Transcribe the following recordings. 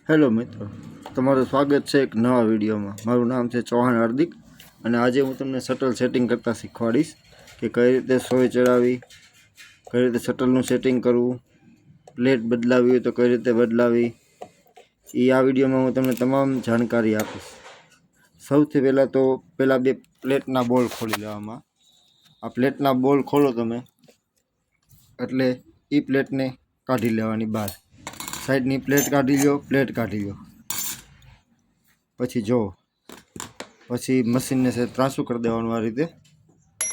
Hello મિત્રો, તમારું સ્વાગત છે એક નવા વિડીયોમાં। મારું નામ છે ચૌહાણ હાર્દિક અને આજે હું તમને શટલ સેટિંગ કરતાં શીખવાડીશ કે કઈ રીતે સોય ચડાવી, કઈ રીતે શટલનું સેટિંગ કરવું, પ્લેટ બદલાવી હોય તો કઈ રીતે બદલાવી, આ વિડીયોમાં હું તમને તમામ જાણકારી આપીશ। સૌથી પહેલાં તો બે પ્લેટના બોલ ખોલી લેવામાં। આ પ્લેટના બોલ ખોલો તમે એટલે એ પ્લેટને કાઢી લેવાની બહાર। સાઈડની પ્લેટ કાઢી લો, પ્લેટ કાઢી લો પછી મશીનને ત્રાંસું કરી દેવાનું આ રીતે।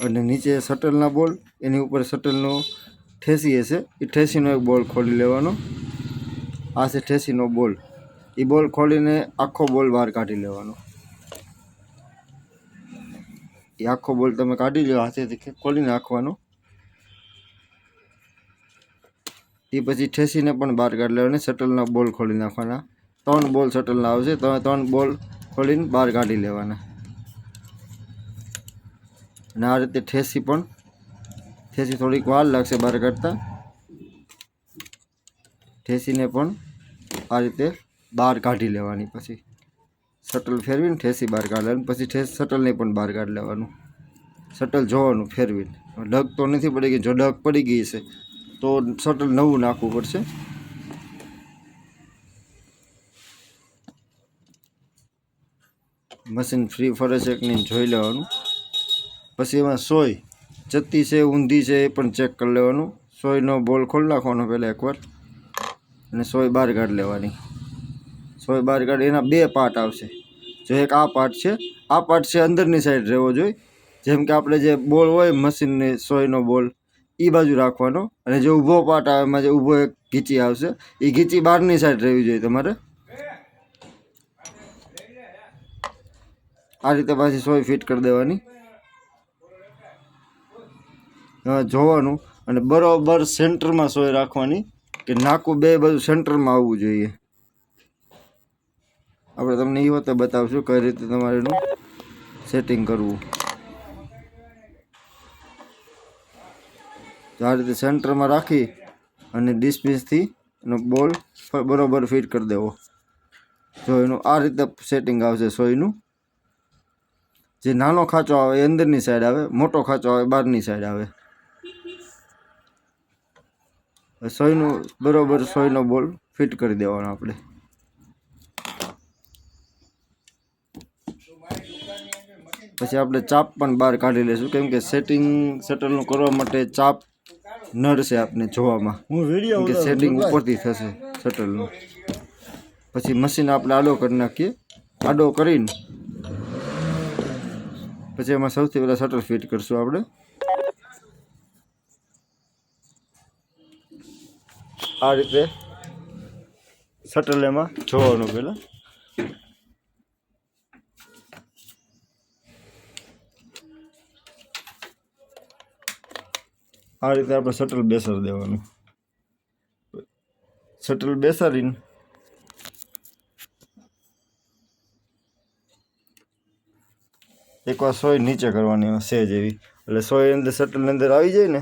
અને નીચે શટલના બોલ, એની ઉપર શટલનો ઠેસી હશે, એ ઠેસીનો એક બોલ ખોલી લેવાનો। આ છે ઠેસીનો બોલ, એ બોલ ખોલીને આખો બોલ બહાર કાઢી લેવાનો। એ આખો બોલ તમે કાઢી લો, હાથેથી ખોલી નાખવાનો। એ પછી ઠેસીને પણ બહાર કાઢી લેવાની, શટલના બોલ ખોલી નાખવાના। 3 બોલ શટલના આવશે, તમે 3 બોલ ખોલીને બહાર કાઢી લેવાના। અને આ રીતે ઠેસી થોડીક વાર લાગશે બહાર કાઢતા। ઠેસીને પણ આ રીતે બહાર કાઢી લેવાની। પછી શટલ ફેરવીને ઠેસી બહાર કાઢી લેવાની, પછી શટલને પણ બહાર કાઢી લેવાનું। શટલ જોવાનું ફેરવીને, ડગ તો નથી પડી ગઈ, જો ડગ પડી ગઈ છે તો શટલ નવું નાખવું પડશે। મશીન ફ્રી ફરે છે કે નહીં જોઈ લેવાનું। પછી એમાં સોય જતી છે ઊંધી છે એ પણ ચેક કરી લેવાનું। સોયનો બોલ ખોલી નાખવાનો પહેલાં એકવાર, અને સોય બહાર કાઢી લેવાની। સોય બહાર કાઢી એના 2 પાર્ટ આવશે। જો એક આ પાર્ટ છે, આ પાર્ટ છે અંદરની સાઈડ રહેવો જોઈએ। જેમ કે આપણે જે બોલ હોય મશીનની સોયનો બોલ એ બાજુ રાખવાનો, અને જે ઊભો પાર્ટ આવે એમાં જે ઊભો એક ઘીચી આવશે એ ઘીચી બહારની સાઈડ રહેવી જોઈએ તમારે। આ રીતે પાછી સોય ફિટ કરી દેવાની। જોવાનું અને બરોબર સેન્ટરમાં સોય રાખવાની, કે નાકું બધું સેન્ટરમાં આવવું જોઈએ। આપણે તમને એ વખતે બતાવશું કઈ રીતે તમારે એનું સેટિંગ કરવું। આ રીતે સેન્ટરમાં રાખી અને ડિસ્પીસથી એનો બોલ બરોબર ફિટ કરી દેવો। જો એનું આ રીતે સેટિંગ આવશે સોયનું। જે નાનો ખાંચો આવે એ અંદરની સાઈડ આવે, મોટો ખાંચો આવે બહારની સાઈડ આવે। સોયનું બરોબર સોયનો બોલ ફિટ કરી દેવાનો આપણે। પછી આપણે ચાપ પણ બહાર કાઢી લઈશું, કેમ કે સેટિંગ શટલનું કરવા માટે ચાપ નડશે આપને જોવામાં, કેમ કે સેટિંગ ઉપરથી થશે શટલનું। પછી મશીન આપણે આડો કરી નાખીએ। આડો કરીને પછી એમાં સૌથી પહેલાં શટલ ફિટ કરશું આપણે। આ રીતે શટલ એમાં જોવાનું પહેલાં। આ રીતે આપણે શટલ બેસાડી દેવાનું। શટલ બેસાડીને એકવાર સોય નીચે કરવાની સહેજ એવી, એટલે સોય અંદર શટલની અંદર આવી જાય ને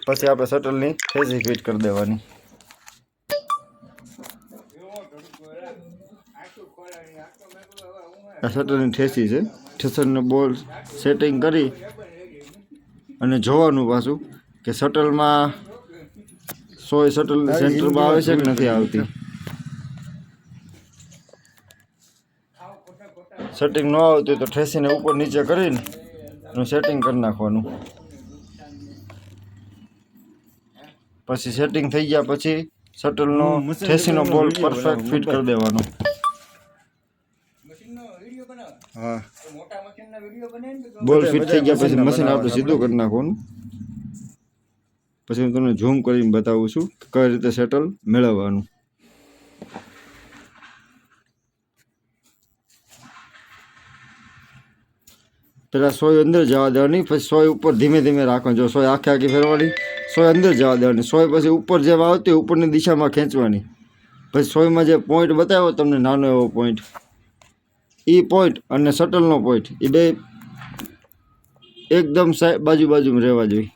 પછી આપણે શટલની ઠેસી ફિટ કરી દેવાની। આ શટલની ઠેસી છે, ઠેસરનો બોલ સેટિંગ કરી અને જોવાનું પાછું કે શટલમાં સોય શટલ સેન્ટરમાં આવે છે કે નથી આવતી। સેટિંગ ન આવતું તો ઠેસીને ઉપર નીચે કરીને એનું સેટિંગ કરી નાખવાનું। પછી સેટિંગ થઈ ગયા પછી શટલનો ઠેસીનો બોલ પરફેક્ટ ફિટ કરી દેવાનો। હા, બોલ ફિટ થઈ ગયા પછી મશીન આપણે સીધું કરી નાખવાનું। પછી હું તમને ઝૂમ કરીને બતાવું છું કે કઈ રીતે શટલ મેળવવાનું। પહેલાં સોય અંદર જવા દેવાની, પછી સોય ઉપર ધીમે ધીમે રાખવાની। જો સોય આખી ફેરવાની, સોય અંદર જવા દેવાની। સોય પછી ઉપર જેમ આવતી ઉપરની દિશામાં ખેંચવાની। પછી સોયમાં જે પોઈન્ટ બતાવ્યો તમને નાનો એવો પોઈન્ટ, એ પોઈન્ટ અને શટલનો પોઈન્ટ એ બે એકદમ બાજુમાં રહેવા જોઈએ।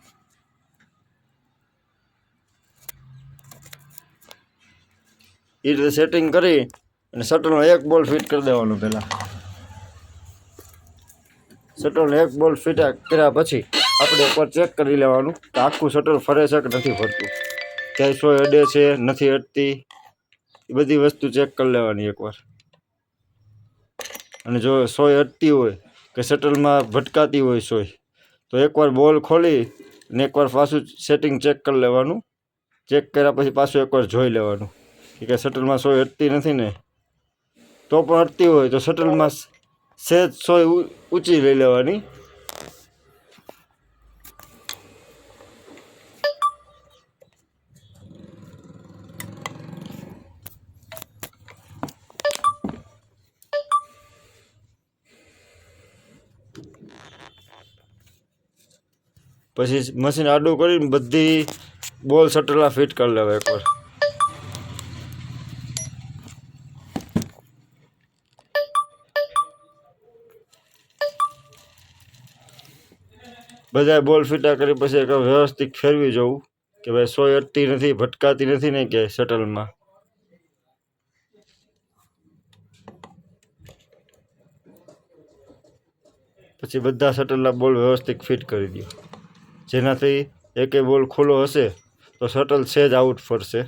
એ રીતે સેટિંગ કરી અને શટલનો એક બોલ ફિટ કરી દેવાનો પહેલાં. શટલનો એક બોલ ફિટ કર્યા પછી આપણે એકવાર ચેક કરી લેવાનું કે આખું શટલ ફરે છે કે નથી ફરતું, ક્યાંય સોય અડે છે નથી અડતી, એ બધી વસ્તુ ચેક કરી લેવાની એકવાર. અને જો સોય અડતી હોય કે શટલમાં ભટકાતી હોય સોય તો એકવાર બોલ ખોલી અને એકવાર પાછું સેટિંગ ચેક કરી લેવાનું. ચેક કર્યા પછી પાછું એકવાર જોઈ લેવાનું કે શટલમાં સોય અડતી નથી ને. તો પણ અડતી હોય તો શટલમાં સહેજ સોય ઊંચી લઈ લેવાની. પછી મશીન આડું કરીને બધી બોલ શટલા ફિટ કરી લેવા એકવાર. બધા બોલ ફિટા કરી પછી એક વ્યવસ્થિત ફેરવી જવું કે ભાઈ સોય અડતી નથી, ભટકાતી નથી ને કે શટલમાં. પછી બધા શટલના બોલ વ્યવસ્થિત ફિટ કરી દો, જેનાથી એકે બોલ ખુલ્લો હશે તો શટલ સહેજ આઉટ ફરશે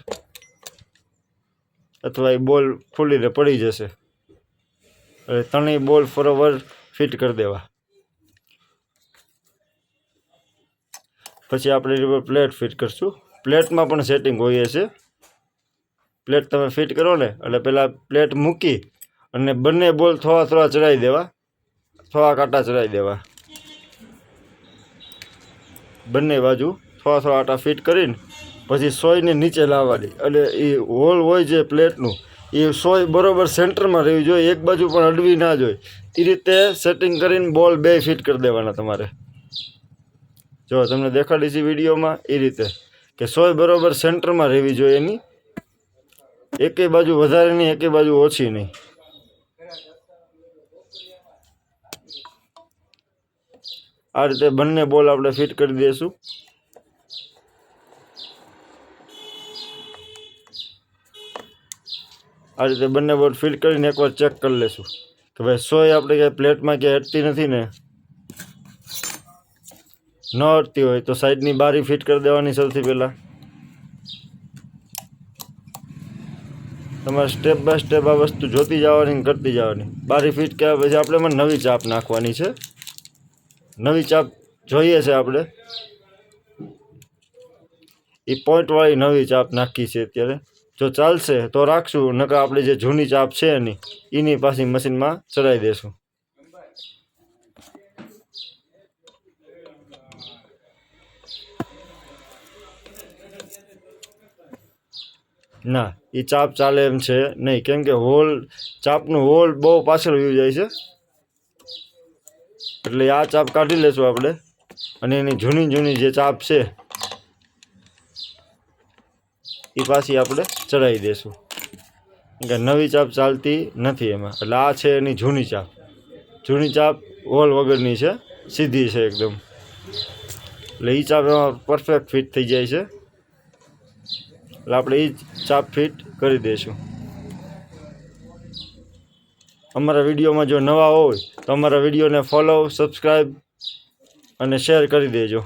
અથવા એ બોલ ખુલીને પડી જશે. એટલે ત્રણેય બોલ બરોબર ફિટ કરી દેવા. પછી આપણે એની પર પ્લેટ ફિટ કરશું. પ્લેટમાં પણ સેટિંગ હોય છે. પ્લેટ તમે ફિટ કરો ને એટલે પહેલાં પ્લેટ મૂકી અને બંને બોલ થોડા થોડા ચડાવી દેવા, થોડા કાંટા ચડાવી દેવા. બંને બાજુ થોડા થોડા આટા ફિટ કરીને પછી સોયને નીચે લાવવાની. અને એ હોલ હોય જે પ્લેટનું એ સોય બરાબર સેન્ટરમાં રહેવી જોઈએ, એક બાજુ પણ અડવી ના જોઈએ. એ રીતે સેટિંગ કરીને બોલ બે ફિટ કરી દેવાના તમારે. જો તમને દેખાડી છે વિડીયોમાં એ રીતે કે સોય બરાબર સેન્ટરમાં રહેવી જોઈએ એની, એકેય બાજુ વધારે નહીં, એકેય બાજુ ઓછી નહીં. આ રીતે બંને બોલ આપણે ફિટ કરી દઈશું. આ રીતે બંને બોલ ફિટ કરીને એકવાર ચેક કરી લેશું કે ભાઈ સોય આપણે ક્યાંય પ્લેટમાં ક્યાંય અડતી નથી ને. ન અડતી હોય તો સાઈડની બારી ફિટ કરી દેવાની સૌથી પહેલાં. તમારે સ્ટેપ બાય સ્ટેપ આ વસ્તુ જોતી જવાની ને કરતી જવાની. બારી ફિટ કર્યા પછી આપણે એમાં નવી ચાપ નાખવાની છે. નવી ચાપ જોઈએ છે આપણે, એ પોઈન્ટવાળી નવી ચાપ નાખી છે અત્યારે. જો ચાલશે તો રાખશું, નકર આપણે જે જૂની ચાપ છે એની પાછી મશીનમાં ચડાવી દઈશું. ના, એ ચાપ ચાલે એમ છે નહીં, કેમ કે હોલ ચાપનું હોલ બહુ પાછળ વયું જાય છે. એટલે આ ચાપ કાઢી લેશું આપણે અને એની જૂની જૂની જે ચાપ છે એ પાછી આપણે ચડાવી દઈશું. કે નવી ચાપ ચાલતી નથી એમાં. એટલે આ છે એની જૂની ચાપ. જૂની ચાપ હોલ વગરની છે, સીધી છે એકદમ. એટલે એ ચાપ એમાં પરફેક્ટ ફિટ થઈ જાય છે. એટલે આપણે એ ચાપ ફિટ કરી દઈશું. અમારા વિડીયોમાં જો નવા હોય તો અમારા વિડીયોને ફોલો, સબસ્ક્રાઈબ અને શેર કરી દેજો.